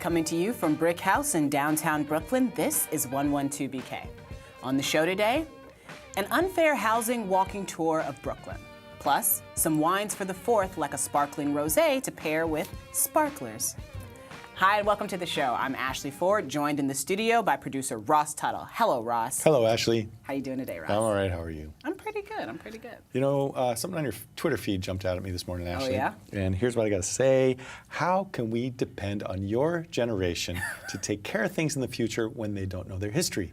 Coming to you from BRIC House in downtown Brooklyn, this is 112BK. On the show today, an unfair housing walking tour of Brooklyn. Plus, some wines for the fourth, like a sparkling rosé to pair with sparklers. Hi, and welcome to the show. I'm Ashley Ford, joined in the studio by producer Ross Tuttle. Hello, Ross. Hello, Ashley. How you doing today, Ross? I'm all right. How are you? I'm pretty good. You know, something on your Twitter feed jumped out at me this morning, Ashley. Oh, yeah? And here's what I got to say. How can we depend on your generation to take care of things in the future when they don't know their history?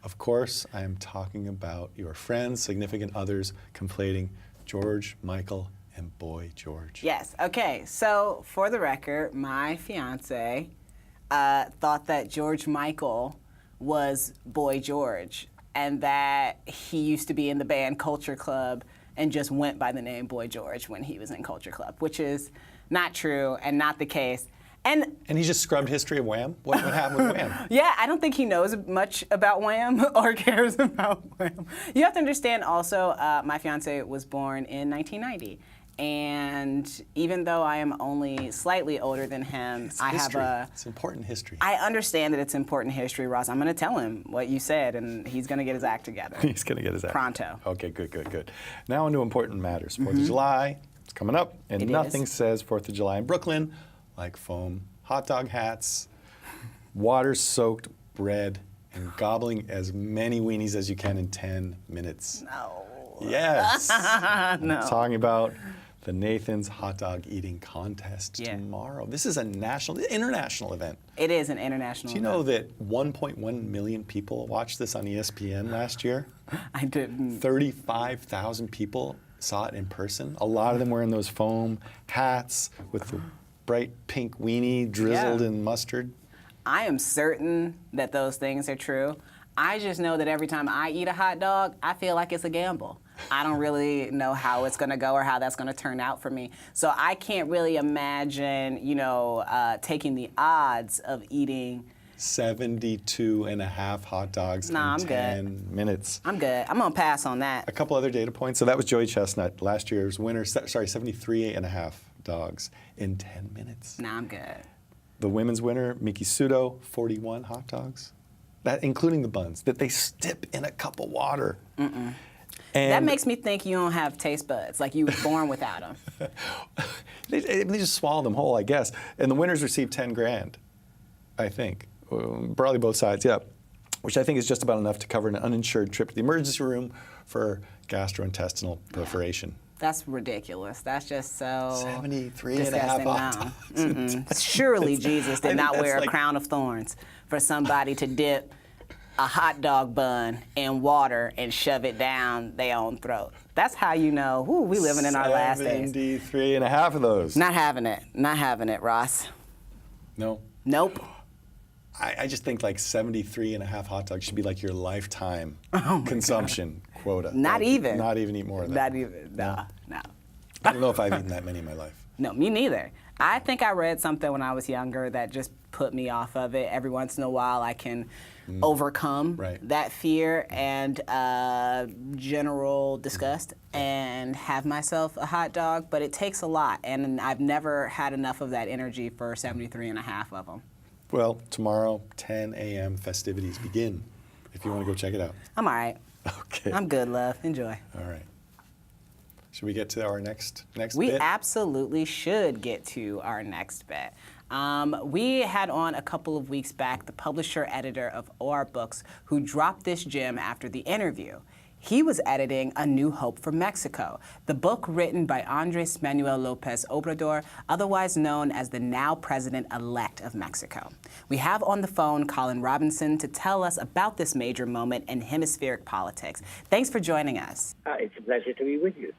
Of course, I am talking about your friends, significant others, conflating George, Michael, and Boy George. Yes. Okay. So, for the record, my fiance thought that George Michael was Boy George, and that he used to be in the band Culture Club and just went by the name Boy George when he was in Culture Club, which is not true and not the case. And he just scrubbed history of Wham? What happened with Wham? Yeah, I don't think he knows much about Wham or cares about Wham. You have to understand also, my fiance was born in 1990. And even though I am only slightly older than him, It's important history. I understand that it's important history, Ross. I'm going to tell him what you said, and he's going to get his act together. He's going to get his act. Pronto. Okay, good. Now on to important matters. 4th of July, it's coming up, and nothing says 4th of July in Brooklyn like foam hot dog hats, water-soaked bread, and gobbling as many weenies as you can in 10 minutes. No. Yes. No. I'm talking about the Nathan's Hot Dog Eating Contest tomorrow. This is a international event. It is an international event. Do you know that 1.1 million people watched this on ESPN last year? I didn't. 35,000 people saw it in person. A lot of them wearing those foam hats with the bright pink weenie drizzled in mustard. I am certain that those things are true. I just know that every time I eat a hot dog, I feel like it's a gamble. I don't really know how it's going to go or how that's going to turn out for me. So I can't really imagine, taking the odds of eating 72 and a half hot dogs in 10 minutes. I'm good. I'm going to pass on that. A couple other data points. So that was Joey Chestnut, last year's winner. 73 and a half dogs in 10 minutes. Nah, I'm good. The women's winner, Miki Sudo, 41 hot dogs. That including the buns that they dip in a cup of water. And that makes me think you don't have taste buds, like you were born without them. they just swallow them whole, I guess. And the winners receive 10 grand, I think. Probably both sides, yeah. Which I think is just about enough to cover an uninsured trip to the emergency room for gastrointestinal perforation. That's ridiculous. That's just so 73 disgusting. and a half hot dogs. Surely Jesus did not wear a crown of thorns for somebody to dip a hot dog bun in water and shove it down their own throat. That's how you know, we living in our last days. 73 and a half of those. Not having it, Ross. No? Nope. I just think like 73 and a half hot dogs should be like your lifetime consumption quota. Not even eat more of that. Not even, no. I don't know if I've eaten that many in my life. No, me neither. I think I read something when I was younger that just put me off of it. Every once in a while I can overcome that fear and general disgust and have myself a hot dog, but it takes a lot, and I've never had enough of that energy for 73 and a half of them. Well, tomorrow, 10 a.m. festivities begin, if you want to go check it out. I'm all right. Okay. I'm good, love. Enjoy. All right. Should we get to our next We bit? absolutely should get to our next bit. We had on a couple of weeks back the publisher-editor of OR Books who dropped this gem after the interview. He was editing A New Hope for Mexico, the book written by Manuel Lopez Obrador, otherwise known as the now president-elect of Mexico. We have on the phone Colin Robinson to tell us about this major moment in hemispheric politics. Thanks for joining us. It's a pleasure to be with you.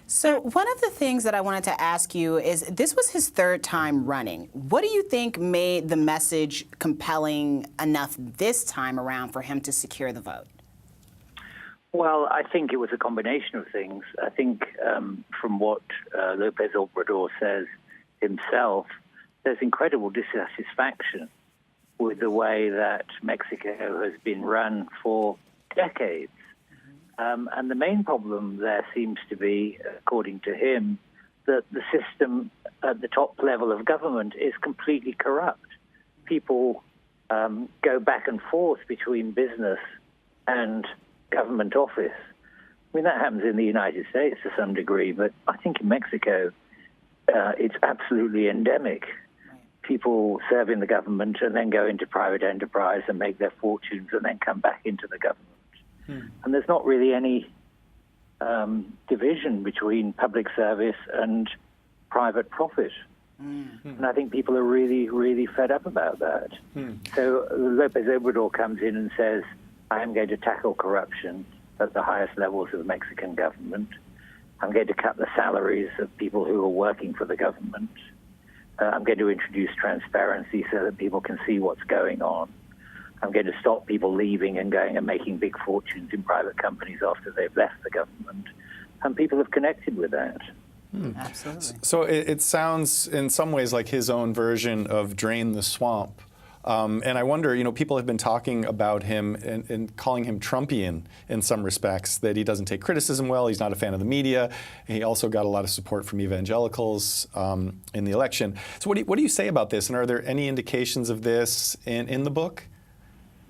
So one of the things that I wanted to ask you is, this was his third time running. What do you think made the message compelling enough this time around for him to secure the vote? Well, I think it was a combination of things. I think from what Lopez Obrador says himself, there's incredible dissatisfaction with the way that Mexico has been run for decades. And the main problem there seems to be, according to him, that the system at the top level of government is completely corrupt. people go back and forth between business and government office. I mean, that happens in the United States to some degree, but I think in Mexico, it's absolutely endemic. People serve in the government and then go into private enterprise and make their fortunes and then come back into the government. And there's not really any division between public service and private profit. And I think people are really, really fed up about that. So Lopez Obrador comes in and says, I am going to tackle corruption at the highest levels of the Mexican government. I'm going to cut the salaries of people who are working for the government. I'm going to introduce transparency so that people can see what's going on. I'm going to stop people leaving and going and making big fortunes in private companies after they've left the government. And people have connected with that. Absolutely. So it sounds in some ways like his own version of drain the swamp. And I wonder, people have been talking about him and calling him Trumpian in some respects, that he doesn't take criticism well, he's not a fan of the media. He also got a lot of support from evangelicals in the election. So what do you say about this? And are there any indications of this in the book?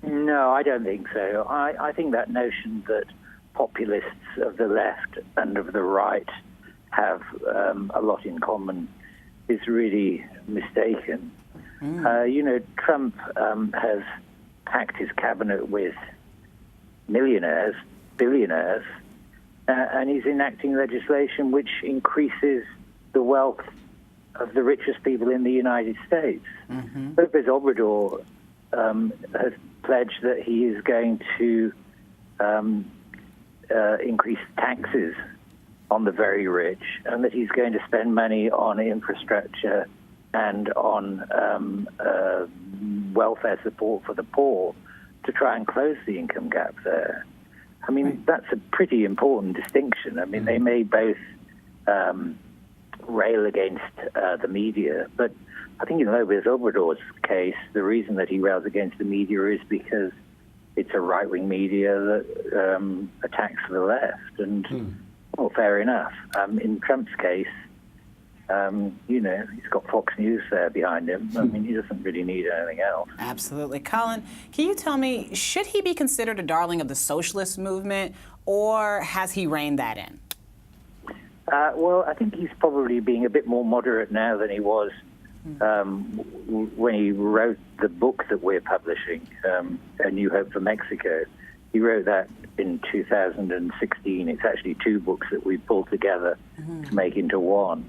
No, I don't think so. I think that notion that populists of the left and of the right have a lot in common is really mistaken. Trump has packed his cabinet with millionaires, billionaires, and he's enacting legislation which increases the wealth of the richest people in the United States. Lopez Obrador has pledged that he is going to increase taxes on the very rich, and that he's going to spend money on infrastructure and on welfare support for the poor to try and close the income gap there. I mean, that's a pretty important distinction. I mean, they may both rail against the media, but I think in Lopez Obrador's case, the reason that he rails against the media is because it's a right-wing media that attacks the left. And, well, fair enough. In Trump's case, he's got Fox News there behind him. I mean, he doesn't really need anything else. Absolutely. Colin, can you tell me, should he be considered a darling of the socialist movement, or has he reined that in? Well, I think he's probably being a bit more moderate now than he was when he wrote the book that we're publishing, A New Hope for Mexico. He wrote that in 2016. It's actually two books that we pulled together to make into one.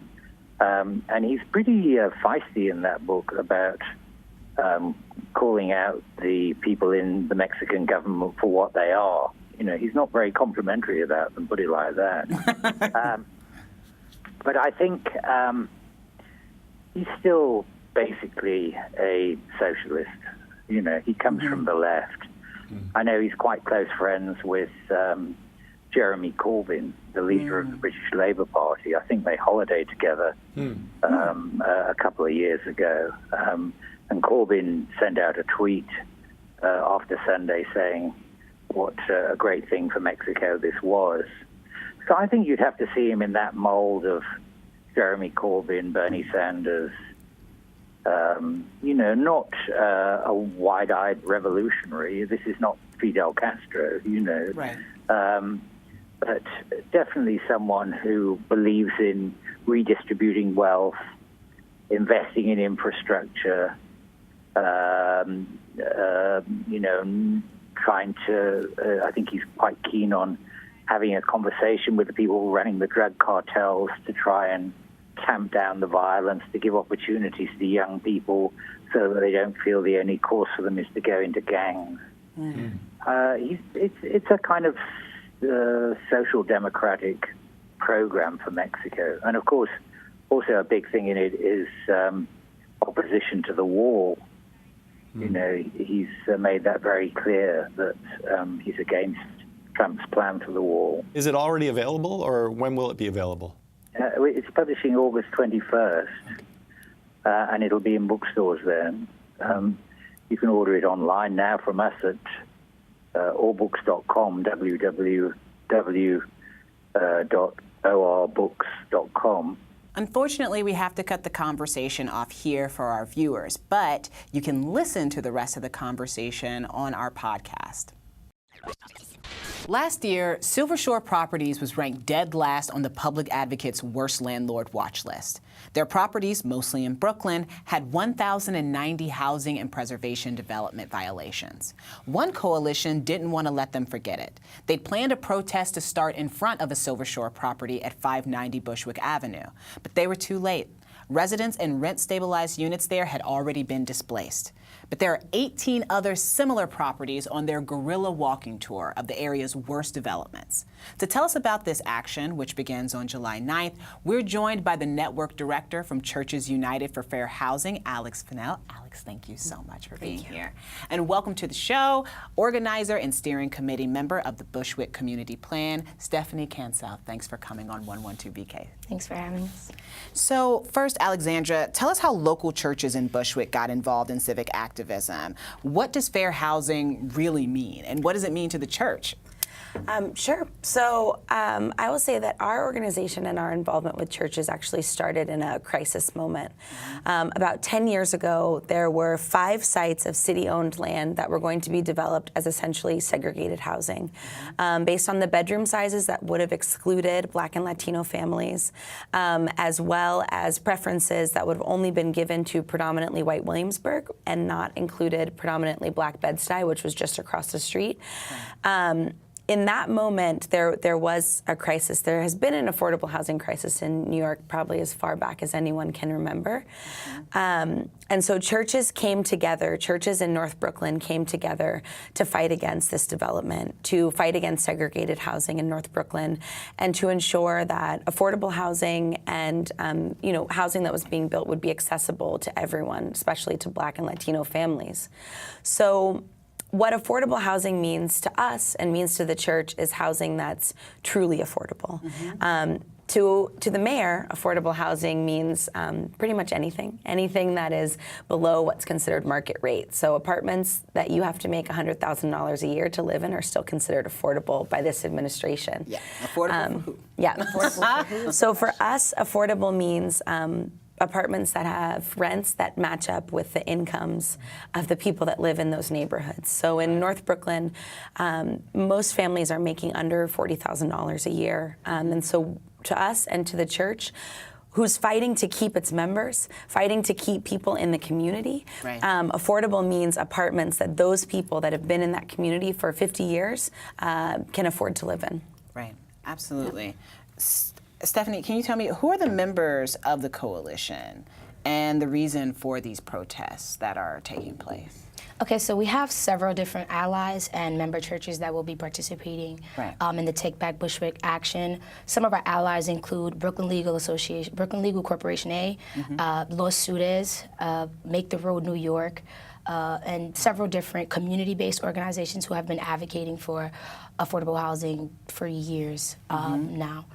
And he's pretty feisty in that book about calling out the people in the Mexican government for what they are. He's not very complimentary about them, put it like that. But I think he's still basically a socialist. He comes from the left. I know he's quite close friends with Jeremy Corbyn, the leader of the British Labour Party. I think they holidayed together a couple of years ago. And Corbyn sent out a tweet after Sunday saying what a great thing for Mexico this was. So I think you'd have to see him in that mold of Jeremy Corbyn, Bernie Sanders, not a wide-eyed revolutionary. This is not Fidel Castro, Right. But definitely someone who believes in redistributing wealth, investing in infrastructure, trying to, I think he's quite keen on having a conversation with the people running the drug cartels to try and tamp down the violence, to give opportunities to young people so that they don't feel the only course for them is to go into gangs. It's a kind of social democratic program for Mexico. And of course, also a big thing in it is opposition to the wall. He's made that very clear that he's against Trump's plan for the wall. Is it already available, or when will it be available? It's publishing August 21st, and it'll be in bookstores then. You can order it online now from us at allbooks.com, www.orbooks.com. Unfortunately, we have to cut the conversation off here for our viewers, but you can listen to the rest of the conversation on our podcast. Last year, Silver Shore Properties was ranked dead last on the Public Advocate's Worst Landlord Watch list. Their properties, mostly in Brooklyn, had 1,090 housing and preservation development violations. One coalition didn't want to let them forget it. They'd planned a protest to start in front of a Silver Shore property at 590 Bushwick Avenue, but they were too late. Residents in rent-stabilized units there had already been displaced. But there are 18 other similar properties on their Guerilla Walking Tour of the area's worst developments. To tell us about this action, which begins on July 9th, we're joined by the network director from Churches United for Fair Housing, Alex Fennell. Alex, thank you so much for being here. And welcome to the show, organizer and steering committee member of the Bushwick Community Plan, Stephanie Cancel. Thanks for coming on 112BK. Thanks for having us. So first, Alexandra, tell us how local churches in Bushwick got involved in civic activism. What does fair housing really mean, and what does it mean to the church? Sure. So I will say that our organization and our involvement with churches actually started in a crisis moment. About 10 years ago, there were 5 sites of city-owned land that were going to be developed as essentially segregated housing, based on the bedroom sizes that would have excluded Black and Latino families, as well as preferences that would have only been given to predominantly white Williamsburg and not included predominantly Black Bed-Stuy, which was just across the street. In that moment, there was a crisis. There has been an affordable housing crisis in New York probably as far back as anyone can remember. And so churches came together, churches in North Brooklyn came together to fight against this development, to fight against segregated housing in North Brooklyn, and to ensure that affordable housing and housing that was being built would be accessible to everyone, especially to Black and Latino families. So what affordable housing means to us and means to the church is housing that's truly affordable. To the mayor, affordable housing means pretty much anything that is below what's considered market rate. So apartments that you have to make $100,000 a year to live in are still considered affordable by this administration. Yeah, affordable for who? Yeah, affordable for who? So for us, affordable means apartments that have rents that match up with the incomes of the people that live in those neighborhoods. So in North Brooklyn, most families are making under $40,000 a year. And so to us and to the church, who's fighting to keep its members, fighting to keep people in the community. Right. Affordable means apartments that those people that have been in that community for 50 years can afford to live in. Right, absolutely. Yeah. Stephanie, can you tell me, who are the members of the coalition and the reason for these protests that are taking place? Okay, so we have several different allies and member churches that will be participating in the Take Back Bushwick action. Some of our allies include Brooklyn Legal Association, Brooklyn Legal Corporation A, Los Sudes, Make the Road New York, and several different community-based organizations who have been advocating for affordable housing for years now.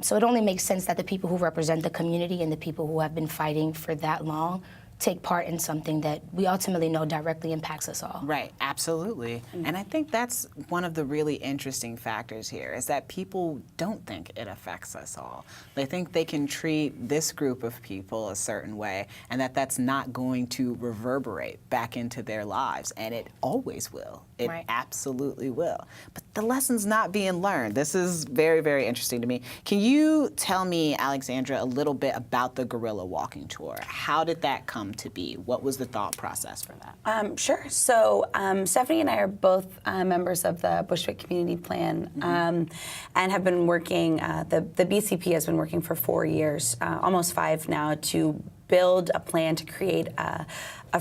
So it only makes sense that the people who represent the community and the people who have been fighting for that long take part in something that we ultimately know directly impacts us all. Right, absolutely. And I think that's one of the really interesting factors here, is that people don't think it affects us all. They think they can treat this group of people a certain way and that that's not going to reverberate back into their lives, and it always will. It absolutely will. But the lesson's not being learned. This is very, very interesting to me. Can you tell me, Alexandra, a little bit about the Guerilla Walking Tour? How did that come to be? What was the thought process for that? Sure. So Stephanie and I are both members of the Bushwick Community Plan and have been working, the BCP has been working for 4 years, almost 5 now, to build a plan to create a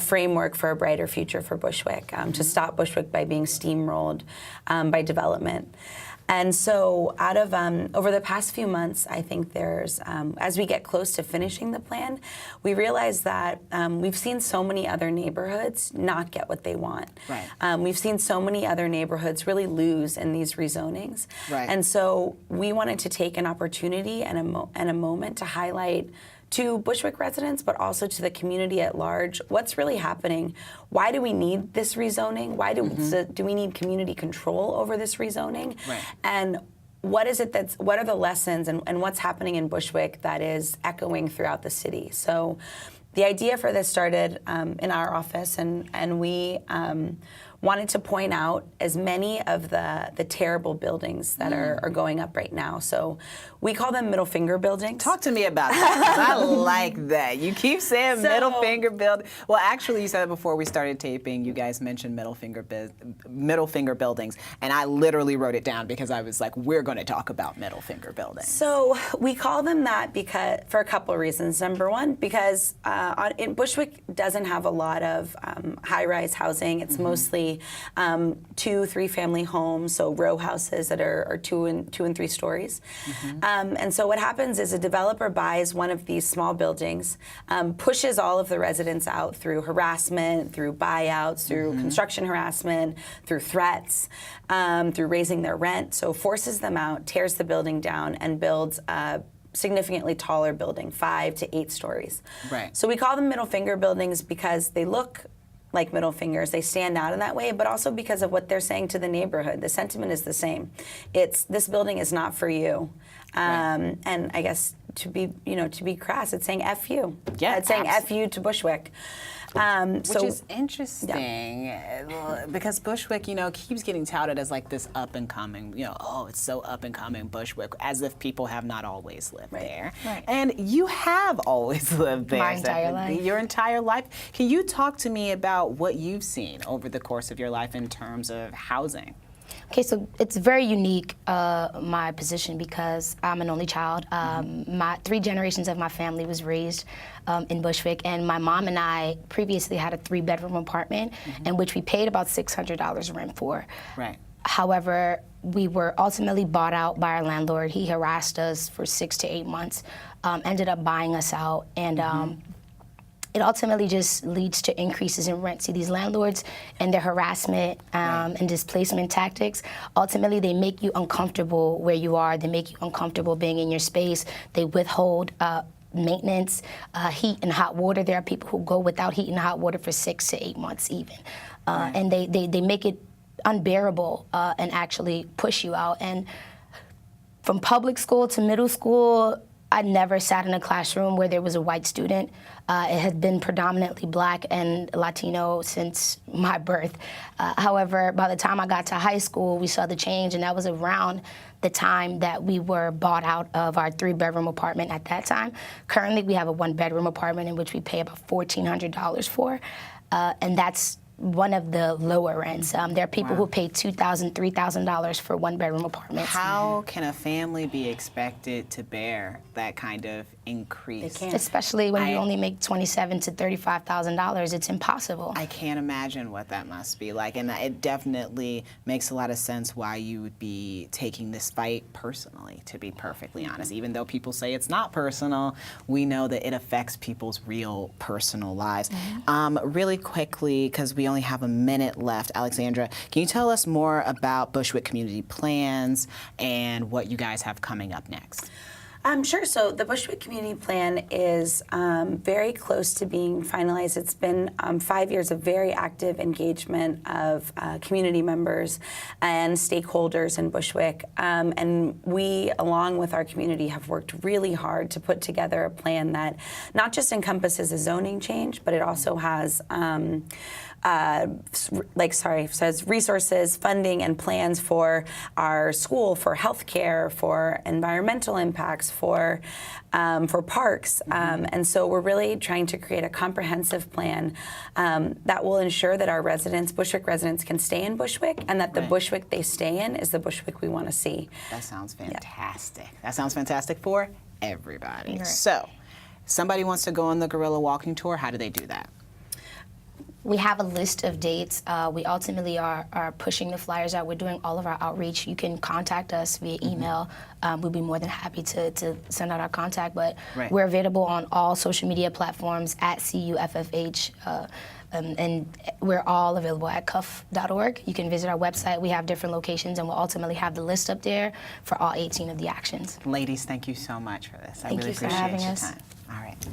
framework for a brighter future for Bushwick, to stop Bushwick by being steamrolled by development. And so out of, over the past few months, I think there's, as we get close to finishing the plan, we realize that we've seen so many other neighborhoods not get what they want. Right. We've seen so many other neighborhoods really lose in these rezonings. Right. And so we wanted to take an opportunity and a moment to highlight to Bushwick residents, but also to the community at large, what's really happening? Why do we need this rezoning? Why do we need community control over this rezoning? Right. And what are the lessons and what's happening in Bushwick that is echoing throughout the city? So the idea for this started in our office, and we wanted to point out as many of the terrible buildings that are going up right now. So we call them middle finger buildings. Talk to me about that, 'cause I like that. You keep saying middle finger building. Well, actually, you said it before we started taping. You guys mentioned middle finger buildings, and I literally wrote it down because I was like, we're going to talk about middle finger buildings. So we call them that because for a couple of reasons. Number one, because in Bushwick doesn't have a lot of high-rise housing. It's mostly 2-3 family homes, so row houses that are 2 and 3 stories. And so what happens is a developer buys one of these small buildings, pushes all of the residents out through harassment, through buyouts, through construction harassment, through threats, through raising their rent. So forces them out, tears the building down, and builds a significantly taller building, 5 to 8 stories. Right. So we call them middle finger buildings because they look like middle fingers. They stand out in that way, but also because of what they're saying to the neighborhood. The sentiment is the same. It's, this building is not for you. And I guess to be crass, it's saying F you. Yeah, it's saying F you to Bushwick. Which is interesting because Bushwick, keeps getting touted as like this up and coming, oh, it's so up and coming Bushwick, as if people have not always lived there. Right. And you have always lived there. My entire life. Your entire life. Can you talk to me about what you've seen over the course of your life in terms of housing? Okay, so it's very unique, my position, because I'm an only child. My 3 generations of my family was raised in Bushwick, and my mom and I previously had a 3-bedroom apartment in which we paid about $600 rent for. Right. However, we were ultimately bought out by our landlord. He harassed us for 6 to 8 months, ended up buying us out, and it ultimately just leads to increases in rent. See, these landlords and their harassment and displacement tactics, ultimately they make you uncomfortable where you are. They make you uncomfortable being in your space. They withhold maintenance, heat and hot water. There are people who go without heat and hot water for 6 to 8 months even. And they make it unbearable and actually push you out. And from public school to middle school, I never sat in a classroom where there was a white student. It had been predominantly Black and Latino since my birth. However, by the time I got to high school, we saw the change, and that was around the time that we were bought out of our 3-bedroom apartment at that time. Currently, we have a 1-bedroom apartment in which we pay about $1,400 for, and that's one of the lower rents. There are people who pay $2,000, $3,000 for 1-bedroom apartments. How can a family be expected to bear that kind of increase? They can't. Especially when you only make $27,000 to $35,000, it's impossible. I can't imagine what that must be like, and it definitely makes a lot of sense why you would be taking this fight personally, to be perfectly honest. Even though people say it's not personal, we know that it affects people's real personal lives. Really quickly, because we only have a minute left, Alexandra, can you tell us more about Bushwick Community Plans and what you guys have coming up next? Sure. So the Bushwick Community Plan is very close to being finalized. It's been 5 years of very active engagement of community members and stakeholders in Bushwick. And we, along with our community, have worked really hard to put together a plan that not just encompasses a zoning change, but it also has says resources, funding, and plans for our school, for healthcare, for environmental impacts, for parks. And so we're really trying to create a comprehensive plan that will ensure that our residents, Bushwick residents, can stay in Bushwick, and that the Bushwick they stay in is the Bushwick we want to see. That sounds fantastic. That sounds fantastic for everybody. So, somebody wants to go on the Guerilla Walking Tour, how do they do that? We have a list of dates. We ultimately are pushing the flyers out. We're doing all of our outreach. You can contact us via email. We'd be more than happy to send out our contact. But we're available on all social media platforms at CUFFH. And we're all available at cuff.org. You can visit our website. We have different locations, and we'll ultimately have the list up there for all 18 of the actions. Ladies, thank you so much for this. I Thank really you for appreciate having your us. time. All right.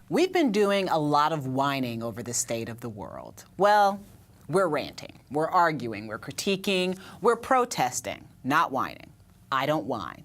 We've been doing a lot of whining over the state of the world. Well, we're ranting, we're arguing, we're critiquing, we're protesting. not whining. I don't whine,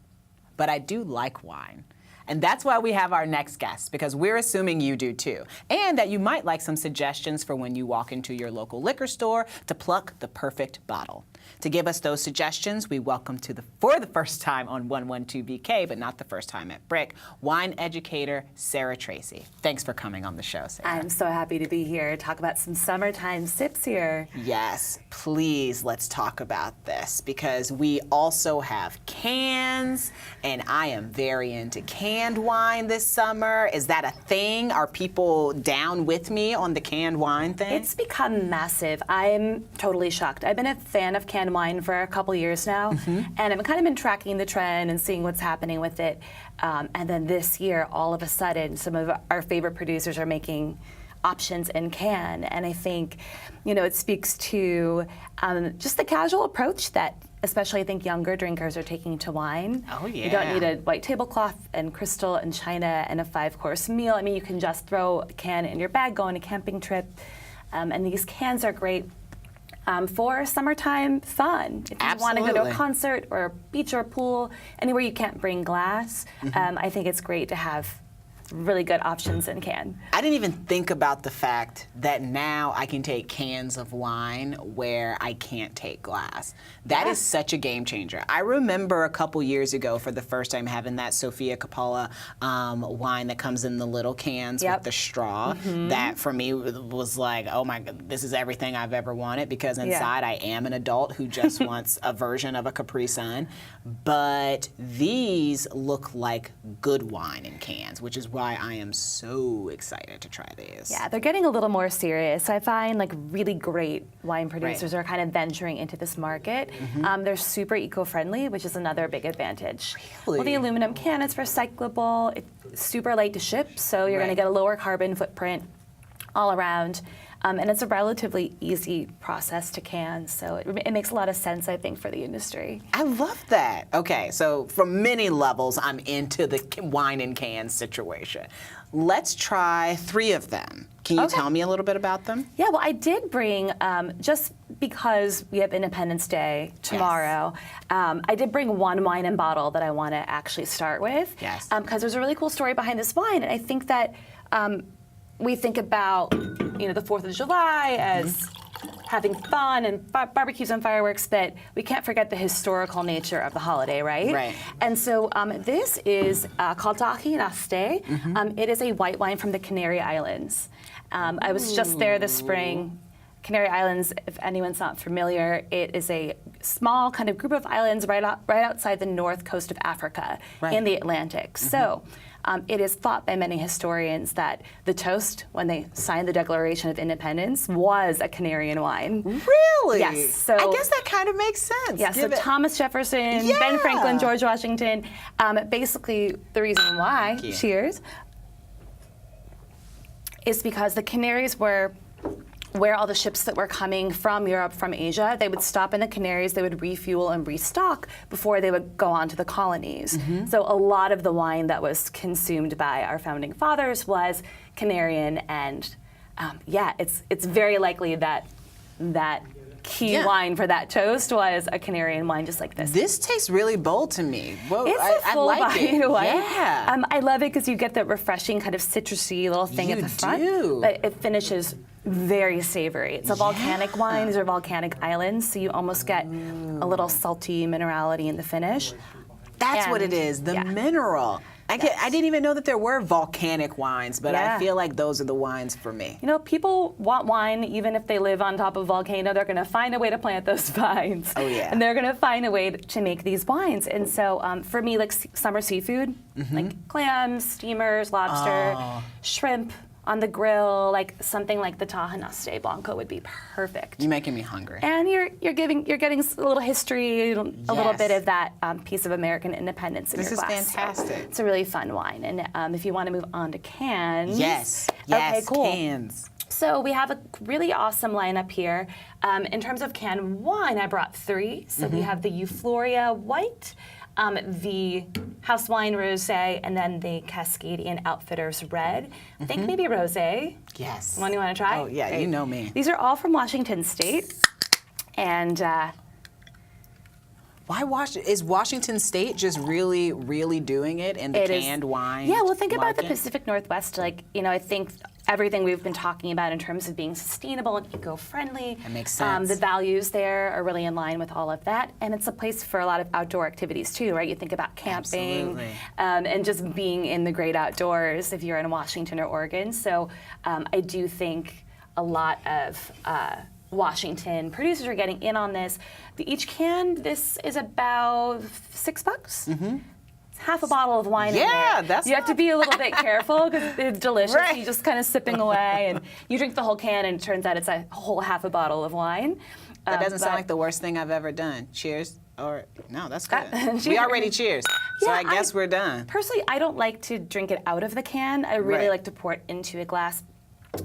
but I do like wine. And that's why we have our next guest, because we're assuming you do too. And that you might like some suggestions for when you walk into your local liquor store to pluck the perfect bottle. To give us those suggestions, we welcome for the first time on 112BK, but not the first time at BRIC, wine educator Sarah Tracey. Thanks for coming on the show, Sarah. I'm so happy to be here. Talk about some summertime sips here. Yes, please, let's talk about this, because we also have cans, and I am very into canned wine this summer. Is that a thing? Are people down with me on the canned wine thing? It's become massive. I'm totally shocked. I've been a fan of canned wine for a couple years now, and I've kind of been tracking the trend and seeing what's happening with it. And then this year, all of a sudden, some of our favorite producers are making options in can. And I think, it speaks to just the casual approach that especially I think younger drinkers are taking to wine. Oh, yeah. You don't need a white tablecloth and crystal and china and a 5-course meal. I mean, you can just throw a can in your bag, go on a camping trip. And these cans are great for summertime fun. If you want to go to a concert or a beach or a pool, anywhere you can't bring glass, I think it's great to have really good options in can. I didn't even think about the fact that now I can take cans of wine where I can't take glass. That is such a game changer. I remember a couple years ago for the first time having that Sofia Coppola wine that comes in the little cans with the straw. That for me was like, oh my God, this is everything I've ever wanted, because inside I am an adult who just wants a version of a Capri Sun. But these look like good wine in cans, which is why I am so excited to try these. Yeah, they're getting a little more serious. I find like really great wine producers are kind of venturing into this market. They're super eco-friendly, which is another big advantage. Really? Well, the aluminum can is recyclable. It's super light to ship, so you're going to get a lower carbon footprint all around. And it's a relatively easy process to can, so it makes a lot of sense, I think, for the industry. I love that. Okay, so from many levels, I'm into the wine in cans situation. Let's try 3 of them. Can you tell me a little bit about them? Yeah, well, I did bring, just because we have Independence Day tomorrow, I did bring one wine and bottle that I want to actually start with. Yes. Because there's a really cool story behind this wine, and I think that we think about, the 4th of July as having fun and barbecues and fireworks, but we can't forget the historical nature of the holiday, right? Right. And so this is called Taki Naste. It is a white wine from the Canary Islands. I was just there this spring. Canary Islands, if anyone's not familiar, it is a small kind of group of islands right outside the north coast of Africa in the Atlantic. So it is thought by many historians that the toast, when they signed the Declaration of Independence, was a Canarian wine. Really? Yes. So I guess that kind of makes sense. Yeah, so Thomas Jefferson, Ben Franklin, George Washington, basically the reason why, cheers, is because the Canaries were where all the ships that were coming from Europe, from Asia, they would stop in the Canaries, they would refuel and restock before they would go on to the colonies. So a lot of the wine that was consumed by our founding fathers was Canarian, and it's very likely that key wine for that toast was a Canarian wine, just like this. This tastes really bold to me. Whoa, It's a full I like it. wine. Yeah. I love it because you get that refreshing kind of citrusy little thing at the front, but it finishes very savory. It's a volcanic wine. These are volcanic islands, so you almost get a little salty minerality in the finish. That's what it is, the mineral. I didn't even know that there were volcanic wines, but I feel like those are the wines for me. People want wine even if they live on top of a volcano. They're going to find a way to plant those vines. Oh, yeah. And they're going to find a way to make these wines. And so for me, like summer seafood, like clams, steamers, lobster, shrimp on the grill, like something like the Taha Naste Blanco would be perfect. You're making me hungry. And you're getting a little history, a little bit of that piece of American independence in your glass. This is fantastic. So it's a really fun wine. And if you want to move on to cans. Yes, Okay, cool. cans. So we have a really awesome lineup here. In terms of canned wine, I brought 3. So we have the Euphoria White, the House Wine Rosé, and then the Cascadian Outfitters Red. I think maybe Rosé. Yes. One you want to try? Oh, yeah, Great. you know me. These are all from Washington State. And Why is Washington State just really, really doing it in the canned wine? Yeah, well, think about the market? Pacific Northwest. Like, I think everything we've been talking about in terms of being sustainable and eco-friendly. That makes sense. The values there are really in line with all of that. And it's a place for a lot of outdoor activities too, right? You think about camping and just being in the great outdoors if you're in Washington or Oregon. So I do think a lot of Washington producers are getting in on this. Each can, this is about $6. Mm-hmm. It's half a bottle of wine in there. Yeah, that's You have to be a little bit careful because it's delicious. Right. You're just kind of sipping away, and you drink the whole can, and it turns out it's a whole half a bottle of wine. That doesn't sound like the worst thing I've ever done. Cheers. Or no, that's good. We already cheers. So Yeah, I guess we're done. Personally, I don't like to drink it out of the can. I really like to pour it into a glass.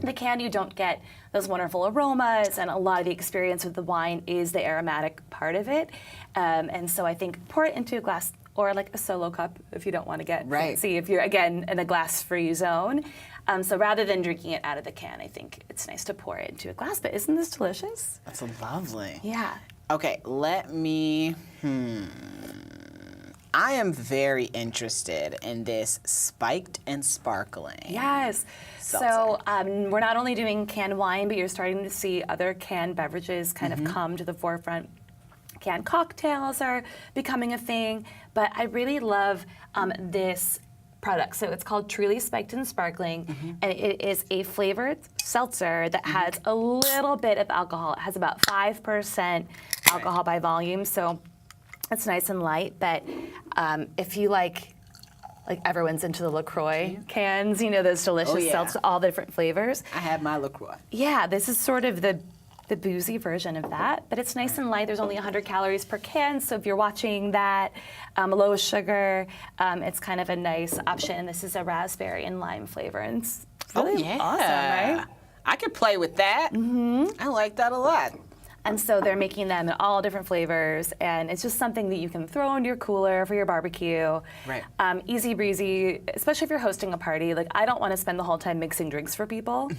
The can, you don't get those wonderful aromas, and a lot of the experience with the wine is the aromatic part of it. And so I think pour it into a glass or like a solo cup if you don't want to get fancy, if you're, again, in a glass-free zone. So rather than drinking it out of the can, I think it's nice to pour it into a glass. But isn't this delicious? That's lovely. Yeah. Okay, let me, I am very interested in this spiked and sparkling. Yes. So we're not only doing canned wine, but you're starting to see other canned beverages kind of come to the forefront. Canned cocktails are becoming a thing, but I really love this product. So it's called Truly Spiked and Sparkling, and it is a flavored seltzer that has a little bit of alcohol. It has about 5% alcohol by volume, so it's nice and light. But if you like everyone's into the LaCroix cans, those delicious seltzers, all the different flavors. I have my LaCroix. Yeah, this is sort of the boozy version of that, but it's nice and light. There's only 100 calories per can, so if you're watching that, low sugar, it's kind of a nice option. This is a raspberry and lime flavor, and it's really awesome, right? I could play with that. I like that a lot. And so they're making them in all different flavors, and it's just something that you can throw into your cooler for your barbecue. Right. Easy breezy, especially if you're hosting a party. Like, I don't want to spend the whole time mixing drinks for people.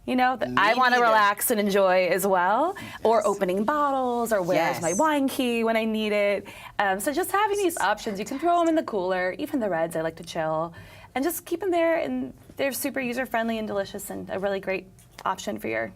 I want to relax and enjoy as well, or opening bottles, or where's my wine key when I need it. So just having these options, you can throw them in the cooler, even the reds, I like to chill, and just keep them there, and they're super user-friendly and delicious, and a really great option for your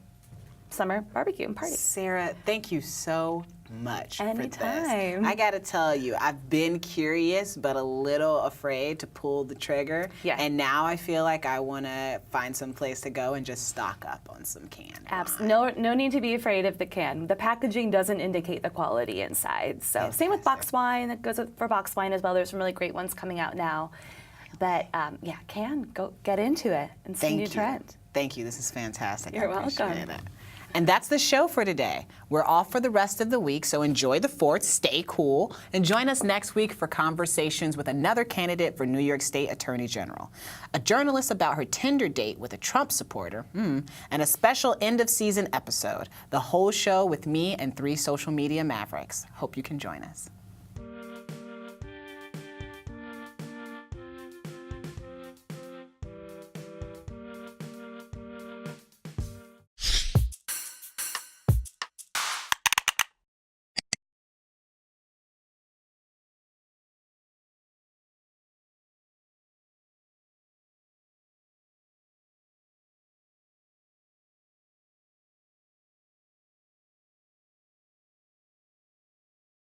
summer barbecue and party. Sarah, thank you so much for this. Anytime. I gotta tell you, I've been curious but a little afraid to pull the trigger. Yeah. And now I feel like I wanna find some place to go and just stock up on some canned wine. No need to be afraid of the can. The packaging doesn't indicate the quality inside. So same with box wine. That goes for box wine as well. There's some really great ones coming out now. But go get into it and see a new trend. Thank you. This is fantastic. You're I appreciate welcome. it. And that's the show for today. We're off for the rest of the week, so enjoy the 4th, stay cool, and join us next week for conversations with another candidate for New York State Attorney General, a journalist about her Tinder date with a Trump supporter, and a special end-of-season episode, the whole show with me and 3 social media mavericks. Hope you can join us.